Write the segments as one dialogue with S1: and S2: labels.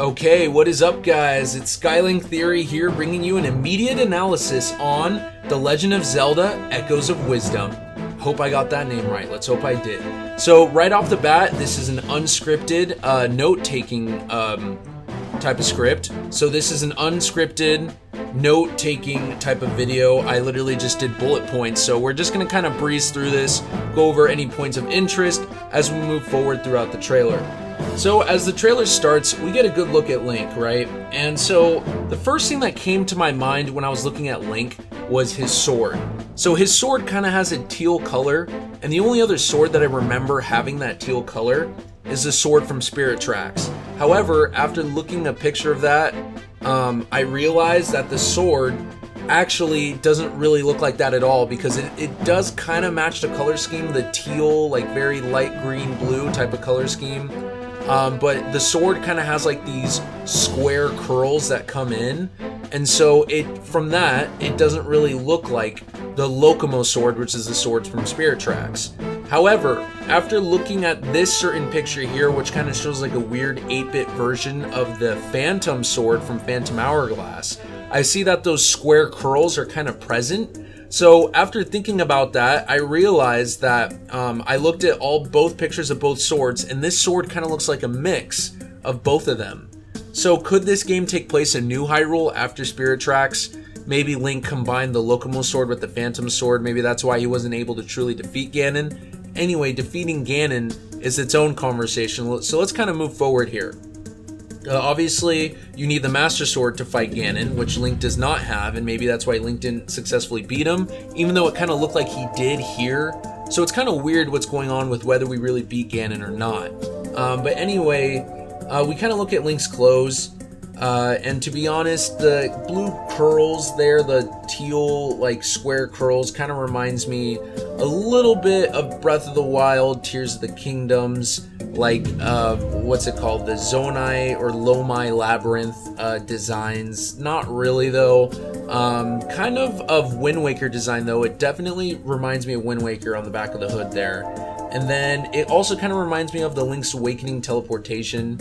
S1: Okay, what is up guys? It's Skyling Theory here, bringing you an immediate analysis on The Legend of Zelda Echoes of Wisdom. Hope I got that name right. Let's hope I did. So right off the bat, this is an unscripted note-taking type of script. So this is an unscripted note-taking type of video. I literally just did bullet points. So we're just going to kind of breeze through this, go over any points of interest as we move forward throughout the trailer. So as the trailer starts, we get a good look at Link, right? And so the first thing that came to my mind when I was looking at Link was his sword. So his sword kind of has a teal color, and the only other sword that I remember having that teal color is the sword from Spirit Tracks. However, after looking at a picture of that, I realized that the sword actually doesn't really look like that at all, because it does kind of match the color scheme, the teal, like very light green blue type of color scheme. But the sword kind of has like these square curls that come in, and so from that it doesn't really look like the Locomo sword, which is the sword from Spirit Tracks. However, after looking at this certain picture here, which kind of shows like a weird 8-bit version of the Phantom sword from Phantom Hourglass, I see that those square curls are kind of present. So after thinking about that, I realized that I looked at both pictures of both swords, and this sword kind of looks like a mix of both of them. So could this game take place in New Hyrule after Spirit Tracks? Maybe Link combined the Locomo sword with the Phantom sword. Maybe that's why he wasn't able to truly defeat Ganon. Anyway, defeating Ganon is its own conversation. So let's kind of move forward here. Obviously, you need the Master Sword to fight Ganon, which Link does not have, and maybe that's why Link didn't successfully beat him, even though it kind of looked like he did here. So it's kind of weird what's going on with whether we really beat Ganon or not. But anyway, we kind of look at Link's clothes, and to be honest, the blue curls there, the teal, like square curls, kind of reminds me a little bit of Breath of the Wild, Tears of the Kingdoms, like what's it called, the Zonai or Lomai Labyrinth designs. Not really though. Kind of Wind Waker design though. It definitely reminds me of Wind Waker on the back of the hood there. And then it also kind of reminds me of the Link's Awakening teleportation.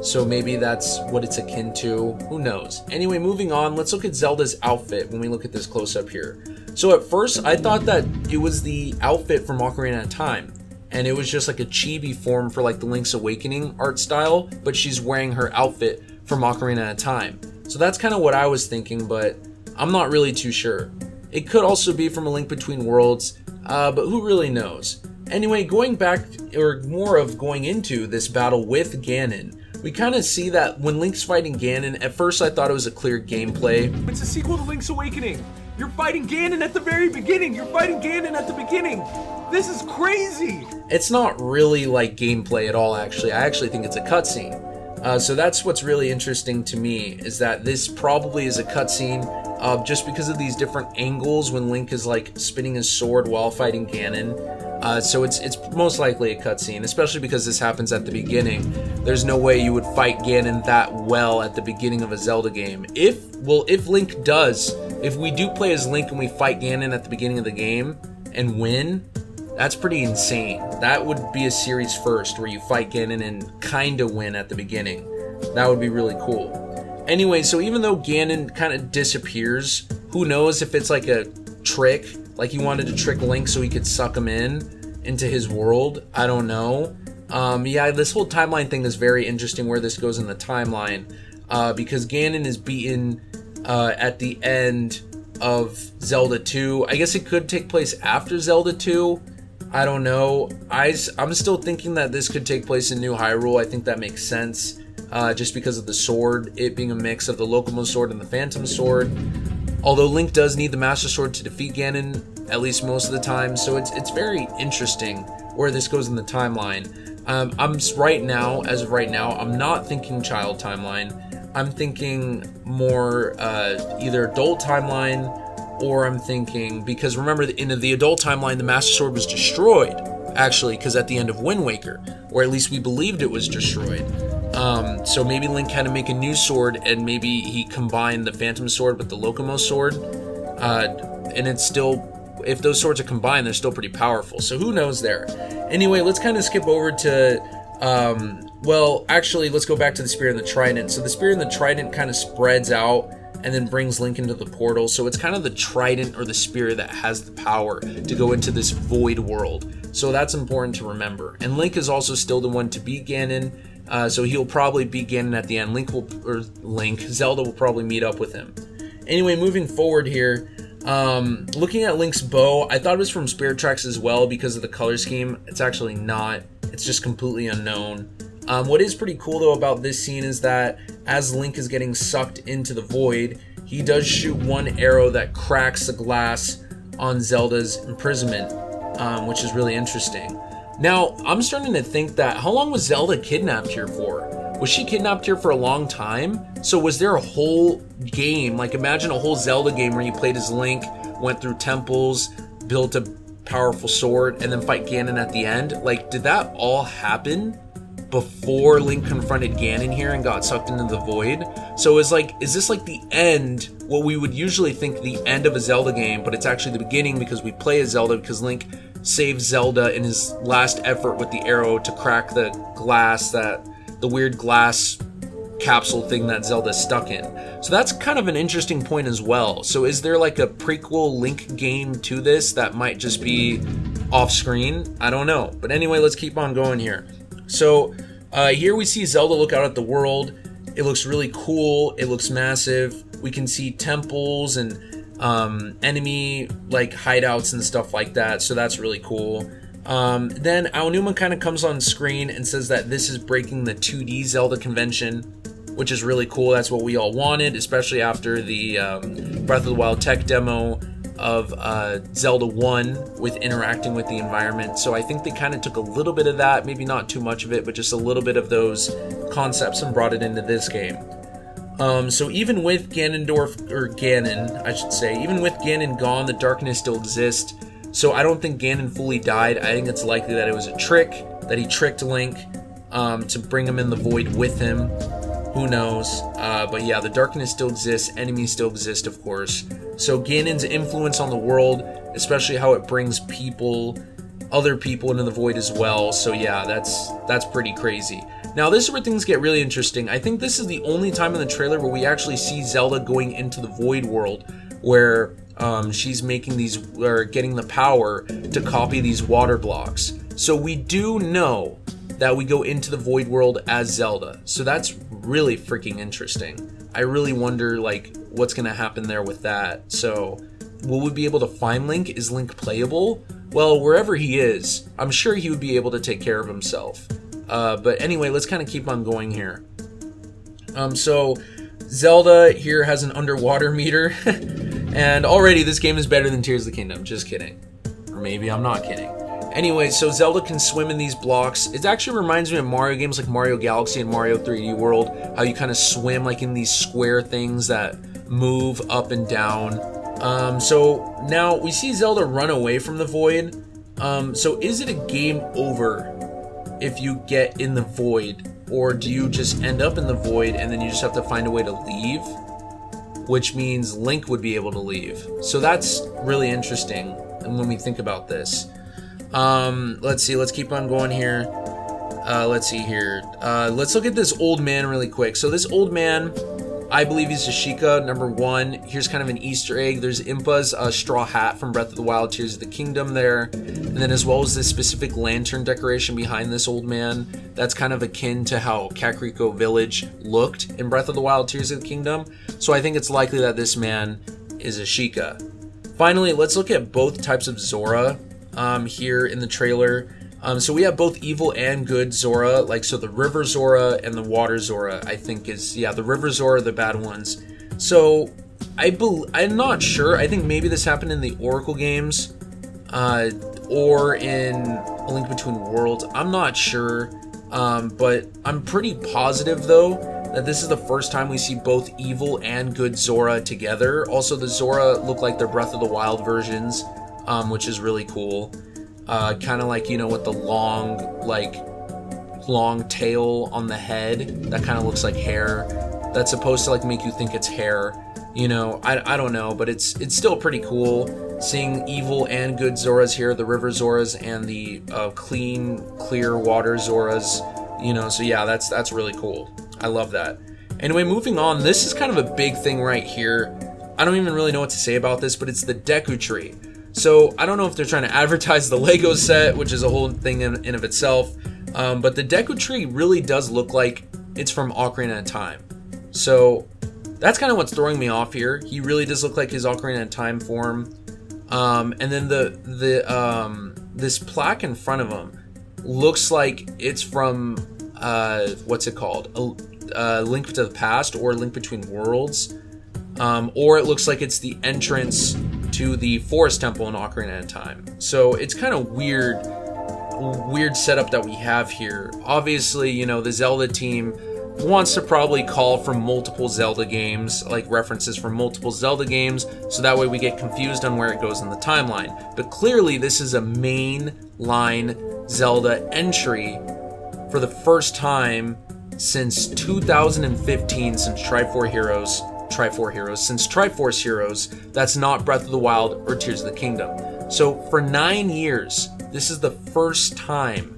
S1: So maybe that's what it's akin to. Who knows? Anyway, moving on, let's look at Zelda's outfit when we look at this close up here. So at first, I thought that it was the outfit from Ocarina of Time, and it was just like a chibi form for like the Link's Awakening art style, but she's wearing her outfit from Ocarina of Time. So that's kind of what I was thinking, but I'm not really too sure. It could also be from A Link Between Worlds, but who really knows? Anyway, going back, or more of going into this battle with Ganon, we kind of see that when Link's fighting Ganon, at first I thought it was a clear gameplay.
S2: It's a sequel to Link's Awakening. You're fighting Ganon at the very beginning. You're fighting Ganon at the beginning. This is crazy.
S1: It's not really like gameplay at all, actually. I actually think it's a cutscene. So that's what's really interesting to me, is that this probably is a cutscene just because of these different angles when Link is like spinning his sword while fighting Ganon. So it's most likely a cutscene, especially because this happens at the beginning. There's no way you would fight Ganon that well at the beginning of a Zelda game. If we do play as Link and we fight Ganon at the beginning of the game and win, that's pretty insane. That would be a series first, where you fight Ganon and kinda win at the beginning. That would be really cool. Anyway, so even though Ganon kind of disappears, who knows if it's like a trick, like he wanted to trick Link so he could suck him into his world. I don't know. Yeah, this whole timeline thing is very interesting, where this goes in the timeline, because Ganon is beaten at the end of Zelda 2. I guess it could take place after Zelda 2. I don't know. I'm still thinking that this could take place in New Hyrule. I think that makes sense, just because of the sword, it being a mix of the Locomo sword and the Phantom sword. Although Link does need the Master Sword to defeat Ganon, at least most of the time, so it's very interesting where this goes in the timeline. As of right now, I'm not thinking child timeline. I'm thinking more either adult timeline, or I'm thinking, because remember, in the adult timeline, the Master Sword was destroyed, actually, because at the end of Wind Waker, or at least we believed it was destroyed. So maybe Link had to make a new sword, and maybe he combined the Phantom sword with the Locomo sword, and it's still, if those swords are combined, they're still pretty powerful, so who knows there. Anyway, let's kind of skip over to well, actually, let's go back to the Spear and the Trident. So the Spear and the Trident kind of spreads out and then brings Link into the portal. So it's kind of the Trident or the Spear that has the power to go into this void world. So that's important to remember. And Link is also still the one to beat Ganon. So he'll probably beat Ganon at the end. Zelda will probably meet up with him. Anyway, moving forward here, looking at Link's bow, I thought it was from Spirit Tracks as well because of the color scheme. It's actually not. It's just completely unknown. What is pretty cool though about this scene is that as Link is getting sucked into the void, he does shoot one arrow that cracks the glass on Zelda's imprisonment, which is really interesting. Now, I'm starting to think that, how long was Zelda kidnapped here for? Was she kidnapped here for a long time? So was there a whole game, like imagine a whole Zelda game where you played as Link, went through temples, built a powerful sword, and then fight Ganon at the end? Like, did that all happen before Link confronted Ganon here and got sucked into the void? So is this like the end, what we would usually think the end of a Zelda game, but it's actually the beginning because we play as Zelda because Link saves Zelda in his last effort with the arrow to crack the glass, the weird glass capsule thing that Zelda's stuck in. So that's kind of an interesting point as well. So is there like a prequel Link game to this that might just be off screen? I don't know. But anyway, let's keep on going here. So here we see Zelda look out at the world. It looks really cool. It looks massive. We can see temples and enemy like hideouts and stuff like that. So that's really cool. Then Aonuma kind of comes on screen and says that this is breaking the 2D Zelda convention, which is really cool. That's what we all wanted, especially after the Breath of the Wild tech demo of Zelda 1 with interacting with the environment. So I think they kind of took a little bit of that, maybe not too much of it, but just a little bit of those concepts and brought it into this game. So even with Ganon, even with Ganon gone, the darkness still exists. So I don't think Ganon fully died. I think it's likely that it was a trick, that he tricked Link to bring him in the void with him. Who knows? But yeah, the darkness still exists. Enemies still exist, of course. So Ganon's influence on the world, especially how it brings other people into the void as well. So yeah, that's pretty crazy. Now this is where things get really interesting. I think this is the only time in the trailer where we actually see Zelda going into the void world, where she's making getting the power to copy these water blocks. So we do know that we go into the void world as Zelda. So that's really freaking interesting. I really wonder like what's gonna happen there with that. So will we be able to find Link? Is Link playable? Well, wherever he is, I'm sure he would be able to take care of himself. But anyway, let's kind of keep on going here. So Zelda here has an underwater meter. And already this game is better than Tears of the Kingdom. Just kidding. Or maybe I'm not kidding. Anyway, so Zelda can swim in these blocks. It actually reminds me of Mario games like Mario Galaxy and Mario 3D World. How you kind of swim like in these square things that move up and down. So now we see Zelda run away from the void. So is it a game over if you get in the void? Or do you just end up in the void and then you just have to find a way to leave? Which means Link would be able to leave. So that's really interesting when we think about this. Let's see, let's keep on going here. Let's see here. Let's look at this old man really quick. So this old man, I believe he's Ashika, number 1. Here's kind of an Easter egg. There's Impa's straw hat from Breath of the Wild, Tears of the Kingdom there. And then as well as this specific lantern decoration behind this old man. That's kind of akin to how Kakariko Village looked in Breath of the Wild, Tears of the Kingdom. So I think it's likely that this man is Ashika. Finally, let's look at both types of Zora here in the trailer. So we have both evil and good Zora, so the River Zora and the Water Zora, I think the River Zora are the bad ones. So I'm not sure. I think maybe this happened in the Oracle games, or in A Link Between Worlds. I'm not sure, but I'm pretty positive though that this is the first time we see both evil and good Zora together. Also, the Zora look like their Breath of the Wild versions, which is really cool. Kind of like, with the long tail on the head that kind of looks like hair. That's supposed to make you think it's hair. I don't know, but it's still pretty cool seeing evil and good Zoras here, the River Zoras and the clear water Zoras. You know, so yeah, that's really cool. I love that. Anyway, moving on, this is kind of a big thing right here. I don't even really know what to say about this, but it's the Deku Tree. So I don't know if they're trying to advertise the Lego set, which is a whole thing in of itself, but the Deku Tree really does look like it's from Ocarina of Time. So that's kind of what's throwing me off here. He really does look like his Ocarina of Time form. And then this plaque in front of him looks like it's from what's it called? Link to the Past or Link Between Worlds, or it looks like it's the entrance to the Forest Temple in Ocarina of Time. So it's kind of weird setup that we have here. Obviously, you know, the Zelda team wants to probably call from multiple Zelda games, like references from multiple Zelda games, so that way we get confused on where it goes in the timeline. But clearly this is a main line Zelda entry for the first time since 2015, since Triforce Heroes, that's not Breath of the Wild or Tears of the Kingdom. So for 9 years, this is the first time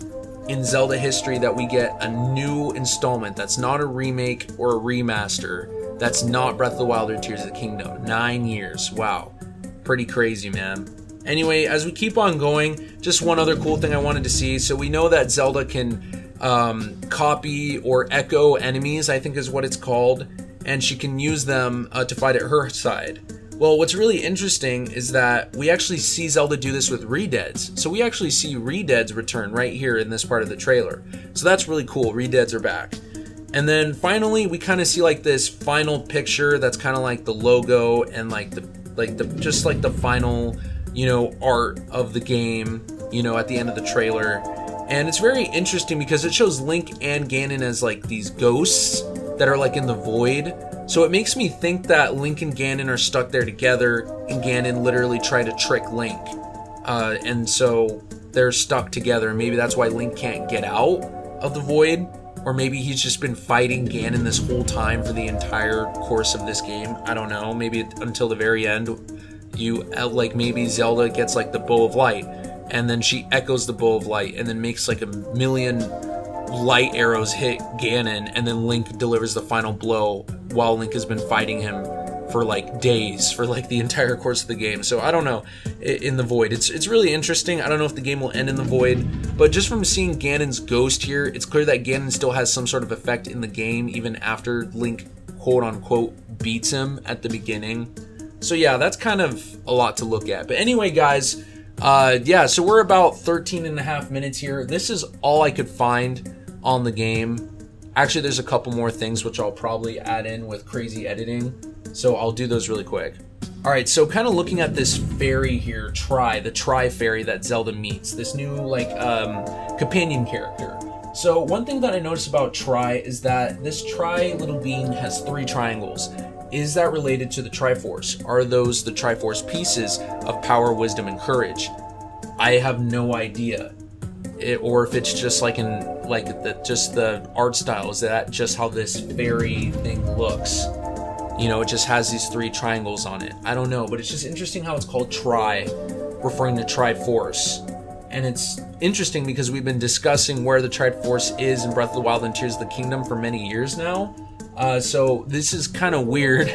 S1: in Zelda history that we get a new installment that's not a remake or a remaster, that's not Breath of the Wild or Tears of the Kingdom. 9 years. Wow. Pretty crazy, man. Anyway, as we keep on going, just one other cool thing I wanted to see. So we know that Zelda can copy or echo enemies, I think is what it's called, and she can use them to fight at her side. Well, what's really interesting is that we actually see Zelda do this with Redeads. So we actually see Redeads return right here in this part of the trailer. So that's really cool. Redeads are back. And then finally, we kind of see like this final picture that's kind of like the logo and like the final, you know, art of the game, you know, at the end of the trailer. And it's very interesting because it shows Link and Ganon as like these ghosts that are like in the void. So it makes me think that Link and Ganon are stuck there together, and Ganon literally tried to trick Link. And so they're stuck together, and maybe that's why Link can't get out of the void. Or maybe he's just been fighting Ganon this whole time for the entire course of this game. I don't know, maybe until the very end. Maybe Zelda gets like the Bow of Light, and then she echoes the Bow of Light, and then makes like a million light arrows hit Ganon, and then Link delivers the final blow while Link has been fighting him for like days, for like the entire course of the game. So I don't know, in the void. It's really interesting. I don't know if the game will end in the void, but just from seeing Ganon's ghost here, it's clear that Ganon still has some sort of effect in the game, even after Link quote unquote beats him at the beginning. So yeah, that's kind of a lot to look at. But anyway, guys, so we're about 13 and a half minutes here. This is all I could find on the game. Actually, there's a couple more things which I'll probably add in with crazy editing, so I'll do those really quick. Alright, so kind of looking at this fairy here, the Tri fairy that Zelda meets, this new companion character. So one thing that I noticed about Tri is that this Tri little being has 3 triangles. Is that related to the Triforce? Are those the Triforce pieces of power, wisdom, and courage? I have no idea. Or if it's just the art style. Is that just how this fairy thing looks? You know, it just has these 3 triangles on it. I don't know, but it's just interesting how it's called Tri, referring to Triforce. And it's interesting because we've been discussing where the Triforce is in Breath of the Wild and Tears of the Kingdom for many years now. So this is kind of weird,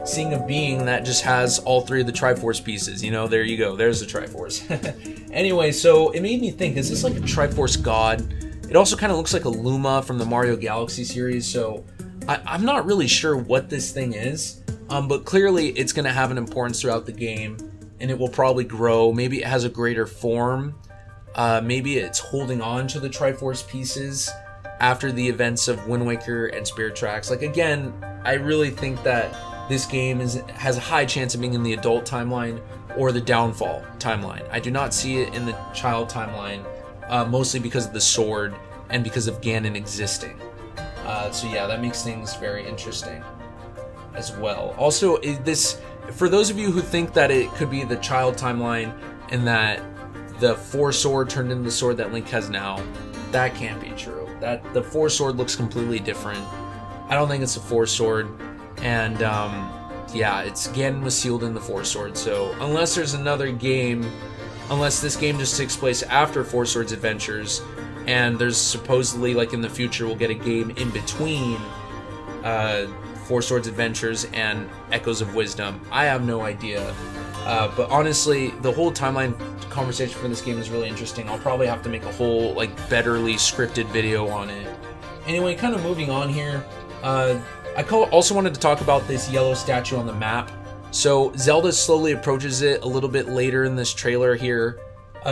S1: seeing a being that just has all 3 of the Triforce pieces. You know, there you go. There's the Triforce. Anyway, so it made me think, is this like a Triforce god? It also kind of looks like a Luma from the Mario Galaxy series, so I'm not really sure what this thing is. But clearly it's going to have an importance throughout the game, and it will probably grow. Maybe it has a greater form. Maybe it's holding on to the Triforce pieces after the events of Wind Waker and Spirit Tracks. Like, again, I really think that this game has a high chance of being in the adult timeline or the downfall timeline. I do not see it in the child timeline, mostly because of the sword and because of Ganon existing. So yeah, that makes things very interesting as well. Also, for those of you who think that it could be the child timeline and that the 4 sword turned into the sword that Link has now, that can't be true. That the 4 sword looks completely different. I don't think it's a 4 sword, and it's Ganon was sealed in the 4 sword. So unless there's another game, unless this game just takes place after 4 Swords Adventures, and there's supposedly, like, in the future we'll get a game in between Four Swords Adventures and Echoes of Wisdom. I have no idea. But honestly, the whole timeline conversation for this game is really interesting. I'll probably have to make a whole, like, betterly scripted video on it. Anyway, kind of moving on here. Also wanted to talk about this yellow statue on the map. So Zelda slowly approaches it a little bit later in this trailer here.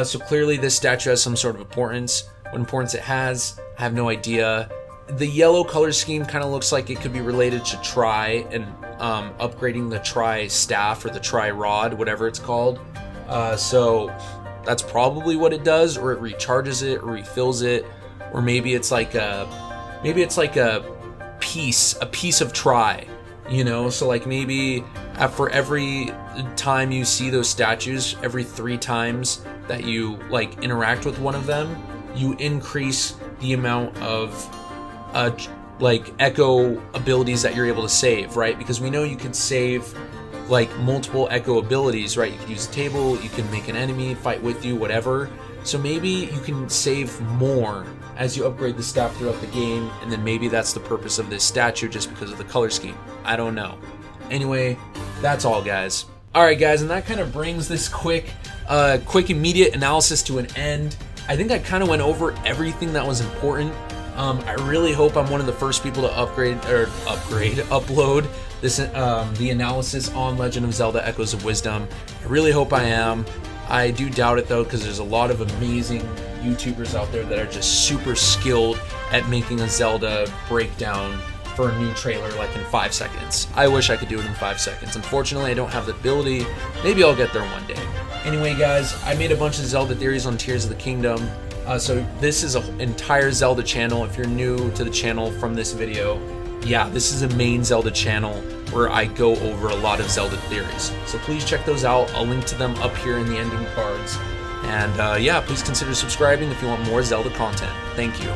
S1: So clearly this statue has some sort of importance. What importance it has, I have no idea. The yellow color scheme kind of looks like it could be related to Tri and upgrading the Tri staff or the Tri rod, whatever it's called. So that's probably what it does, or it recharges it or refills it, or maybe it's like a piece of Tri, you know. So like maybe for every time you see those statues, every 3 times that you like interact with one of them, you increase the amount of like echo abilities that you're able to save, right? Because we know you can save like multiple echo abilities, right? You can use a table, you can make an enemy fight with you, whatever. So maybe you can save more as you upgrade the staff throughout the game, and then maybe that's the purpose of this statue, just because of the color scheme. I don't know. Anyway, that's all, guys. Alright guys, and that kind of brings this quick immediate analysis to an end. I think I kind of went over everything that was important. I really hope I'm one of the first people to upload this the analysis on Legend of Zelda Echoes of Wisdom. I really hope I am. I do doubt it though, because there's a lot of amazing YouTubers out there that are just super skilled at making a Zelda breakdown for a new trailer like in 5 seconds. I wish I could do it in 5 seconds. Unfortunately, I don't have the ability. Maybe I'll get there one day. Anyway, guys, I made a bunch of Zelda theories on Tears of the Kingdom. So this is an entire Zelda channel. If you're new to the channel from this video, yeah, this is a main Zelda channel where I go over a lot of Zelda theories. So please check those out. I'll link to them up here in the ending cards. And yeah, please consider subscribing if you want more Zelda content. Thank you.